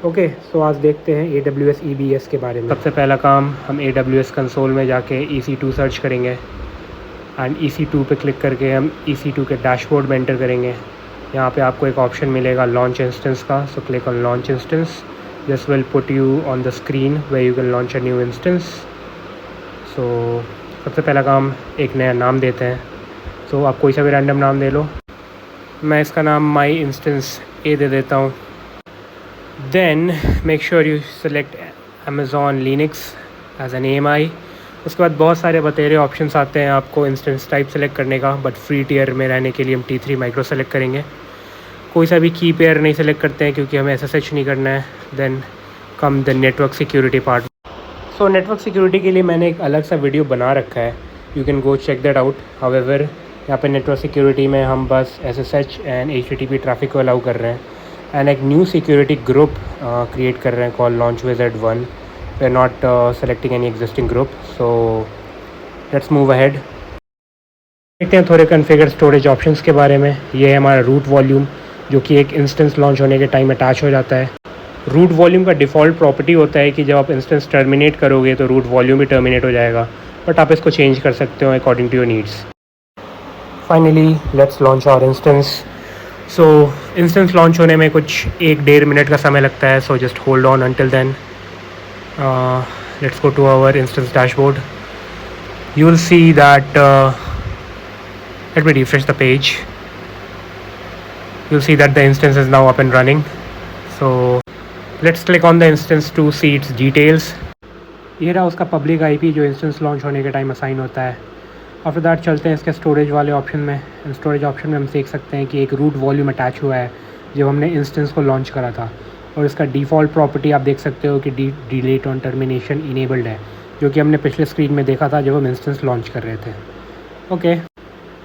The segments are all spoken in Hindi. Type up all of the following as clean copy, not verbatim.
ओके, सो आज देखते हैं AWS EBS के बारे में। सबसे पहला काम, हम AWS कंसोल में जाके EC2 सर्च करेंगे एंड EC2 पे क्लिक करके हम EC2 के डैशबोर्ड में एंटर करेंगे। यहाँ पे आपको एक ऑप्शन मिलेगा लॉन्च इंस्टेंस का, so click on launch instance. This will put you on the screen where you can launch a new instance. So सबसे पहला काम, एक नया नाम देते हैं। सो आप कोई सा भी रैंडम नाम दे लो। मैं इसका नाम माई इंस्टेंस ए दे देता हूँ। Then make sure you select Amazon Linux as an AMI। उसके बाद बहुत सारे बतेरे ऑप्शंस आते हैं आपको इंस्टेंस टाइप सेलेक्ट करने का, बट फ्री टियर में रहने के लिए हम T3 माइक्रो सेलेक्ट करेंगे। कोई सा भी की पेयर नहीं सेलेक्ट करते हैं क्योंकि हमें SSH नहीं करना है। Then come the network security part. So network security के लिए मैंने एक अलग सा वीडियो बना रखा है, you can go check that out. However यहाँ पे नेटवर्क सिक्योरिटी में हम बस SSH एंड HTTP ट्रैफिक को अलाउ कर रहे हैं एंड एक न्यू सिक्योरिटी ग्रुप क्रिएट कर रहे हैं call launch wizard 1। We are not selecting any existing group, so let's move ahead. देखते हैं थोड़े कॉन्फ़िगर स्टोरेज ऑप्शंस के बारे में। ये है हमारा रूट वॉल्यूम, जो कि एक इंस्टेंस लॉन्च होने के टाइम अटैच हो जाता है। रूट वॉल्यूम का डिफ़ॉल्ट प्रॉपर्टी होता है कि जब आप इंस्टेंस टर्मिनेट करोगे तो रूट वॉल्यूम भी टर्मिनेट हो जाएगा, बट आप इसको चेंज कर सकते हो according to your needs. Finally let's launch our instance. So instance launch होने में कुछ 1-1.5 मिनट का समय लगता है, so just hold on until then. Let's go to our instance dashboard. You will see that let me refresh the page. You'll see that the instance is now up and running. So let's click on the instance to see its details. ये रहा उसका पब्लिक IP जो इंस्टेंस लॉन्च होने के टाइम असाइन होता है। आफ्टर दैट चलते हैं इसके स्टोरेज वाले ऑप्शन में। स्टोरेज ऑप्शन में हम देख सकते हैं कि एक रूट वॉल्यूम अटैच हुआ है जब हमने इंस्टेंस को लॉन्च करा था, और इसका डिफ़ॉल्ट प्रॉपर्टी आप देख सकते हो कि डिलीट ऑन टर्मिनेशन इनेबल्ड है, जो कि हमने पिछले स्क्रीन में देखा था जब हम इंस्टेंस लॉन्च कर रहे थे। ओके,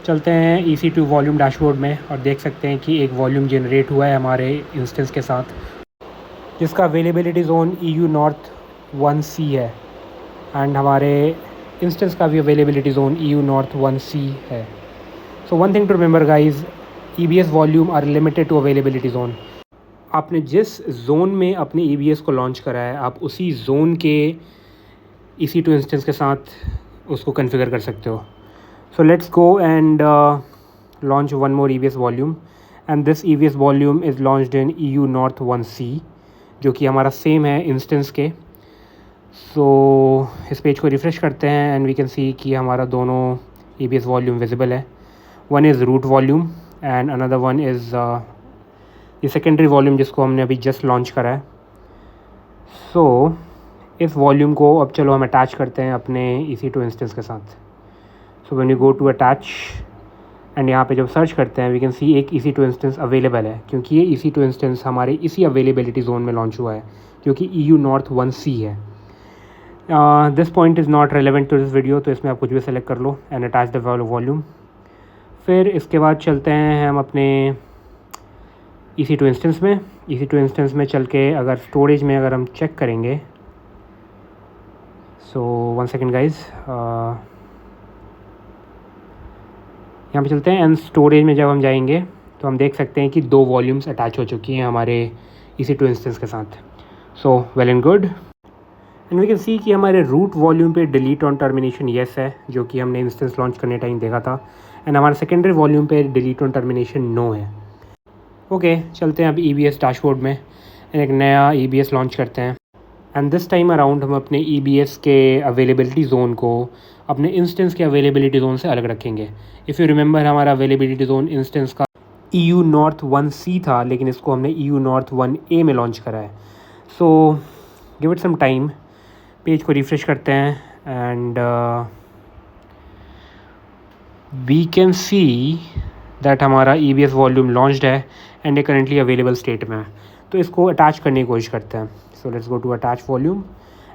चलते हैं EC2 वॉल्यूम डैशबोर्ड में और देख सकते हैं कि एक वॉल्यूम जनरेट हुआ है हमारे इंस्टेंस के साथ, जिसका availability zone EU north 1C है एंड हमारे इंस्टेंस का भी availability zone EU north 1C है। So one thing to remember guys, EBS volume are limited to availability zone. आपने जिस जोन में अपने EBS को लॉन्च करा है, आप उसी जोन के EC2 इंस्टेंस के साथ उसको कॉन्फ़िगर कर सकते हो। So let's go and launch one more EBS volume, and this EBS volume is launched in EU North 1C, जो कि हमारा सेम है इंस्टेंस के। So इस पेज को रिफ़्रेश करते हैं एंड वी कैन सी कि हमारा दोनों EBS वॉल्यूम विजिबल है। One is root volume and another one is ये सेकेंडरी वॉल्यूम जिसको हमने अभी जस्ट लॉन्च करा है। सो इस वॉल्यूम को अब चलो हम अटैच करते हैं अपने EC2 इंस्टेंस के साथ। So when you go to attach and यहाँ पे जब सर्च करते हैं वी कैन सी एक EC2 इंस्टेंस अवेलेबल है, क्योंकि ये EC2 इंस्टेंस हमारे इसी अवेलेबिलिटी जोन में लॉन्च हुआ है जो कि EU नॉर्थ 1C है। This point is not relevant to this video, तो इसमें आप कुछ भी सेलेक्ट कर लो एंड अटैच द वॉल्यूम। फिर इसके बाद चलते हैं हम अपने EC2 इंस्टेंस में। EC2 इंस्टेंस में चल के अगर स्टोरेज में अगर हम चेक करेंगे, सो वन सेकेंड गाइज, यहाँ पे चलते हैं एंड स्टोरेज में जब हम जाएंगे तो हम देख सकते हैं कि 2 वॉल्यूम्स अटैच हो चुकी हैं हमारे EC2 इंस्टेंस के साथ। So well and good, and we can see कि हमारे रूट वॉल्यूम पे डिलीट ऑन टर्मिनेशन येस है, जो कि हमने इंस्टेंस लॉन्च करने टाइम देखा था, एंड हमारे सेकेंडरी वॉल्यूम पे डिलीट ऑन टर्मिनेशन नो है। ओके, चलते हैं अब EBS डैशबोर्ड में एंड एक नया EBS लॉन्च करते हैं। एंड दिस टाइम अराउंड हम अपने EBS के अवेलेबिलिटी ज़ोन को अपने इंस्टेंस के अवेलेबिलिटी ज़ोन से अलग रखेंगे। इफ़ यू रिमेंबर, हमारा अवेलेबिलिटी ज़ोन इंस्टेंस का EU नॉर्थ 1C था, लेकिन इसको हमने EU नॉर्थ 1A में लॉन्च करा है। So give it some time, page को रिफ़्रेश करते हैं and we can see that हमारा EBS वॉल्यूम लॉन्च्ड है एंड ये करेंटली अवेलेबल स्टेट में है। तो इसको अटैच करने की कोशिश करते हैं। So let's go to attach volume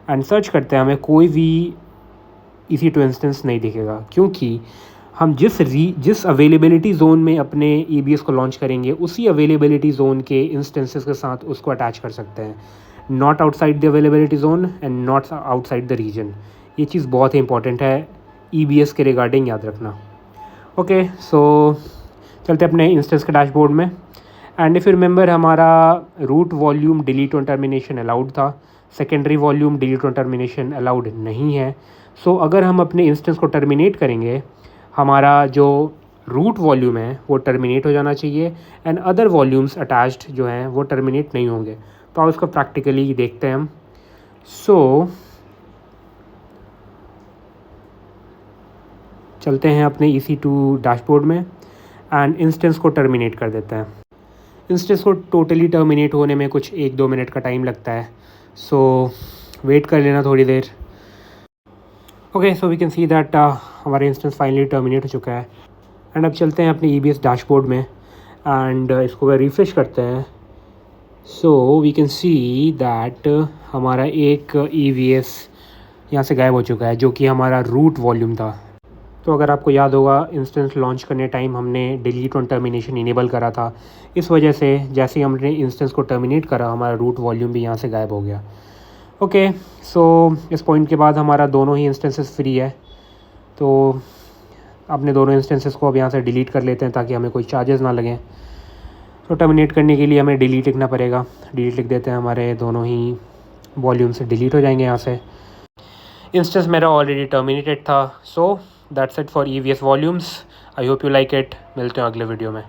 and search करते हैं। हमें कोई भी EC2 इंस्टेंस नहीं दिखेगा, क्योंकि हम जिस अवेलेबिलिटी ज़ोन में अपने EBS को लॉन्च करेंगे उसी अवेलेबिलिटी ज़ोन के इंस्टेंसेस के साथ उसको अटैच कर सकते हैं, not outside the availability zone and not outside the region. ये चीज़ बहुत ही इंपॉर्टेंट है EBS के रिगार्डिंग, याद रखना। ओके, सो चलते अपने इंस्टेंस के डैशबोर्ड में एंड इफ़ यू रिमेंबर हमारा root volume delete on termination allowed था, secondary volume delete on termination allowed नहीं है। सो अगर हम अपने इंस्टेंस को टर्मिनेट करेंगे, हमारा जो रूट वॉल्यूम है वो टर्मिनेट हो जाना चाहिए एंड अदर वॉल्यूम्स अटैच्ड जो हैं वो टर्मिनेट नहीं होंगे। तो आप इसको प्रैक्टिकली देखते हैं हम। सो चलते हैं अपने EC2 डैशबोर्ड में एंड इंस्टेंस को टर्मिनेट कर देते हैं। इंस्टेंस को टोटली टर्मिनेट होने में कुछ 1-2 मिनट का टाइम लगता है, सो वेट कर लेना थोड़ी देर। Okay, so we can see that हमारा इंस्टेंस फाइनली टर्मिनेट हो चुका है। एंड अब चलते हैं अपने EBS डैशबोर्ड में एंड इसको अगर रिफ़्रेश करते हैं, so we can see that हमारा एक EVS यहाँ से गायब हो चुका है, जो कि हमारा रूट वॉल्यूम था। तो अगर आपको याद होगा, इंस्टेंस लॉन्च करने टाइम हमने डिलीट ऑन टर्मिनेशन इनेबल करा था। इस वजह से जैसे ही हमने इंस्टेंस को टर्मिनेट करा, हमारा रूट वॉल्यूम भी यहाँ से गायब हो गया। ओके, सो इस पॉइंट के बाद हमारा दोनों ही इंस्टेंसेस फ्री है। तो अपने दोनों इंस्टेंसेस को अब यहाँ से डिलीट कर लेते हैं ताकि हमें कोई चार्जेस ना लगें। तो टर्मिनेट करने के लिए हमें डिलीट लिखना पड़ेगा। डिलीट लिख देते हैं, हमारे दोनों ही वॉल्यूम से डिलीट हो जाएंगे यहाँ से। इंस्टेंस मेरा ऑलरेडी टर्मिनेटेड था। So that's it for EVS volumes. I hope you like it. मिलते हैं अगले वीडियो में।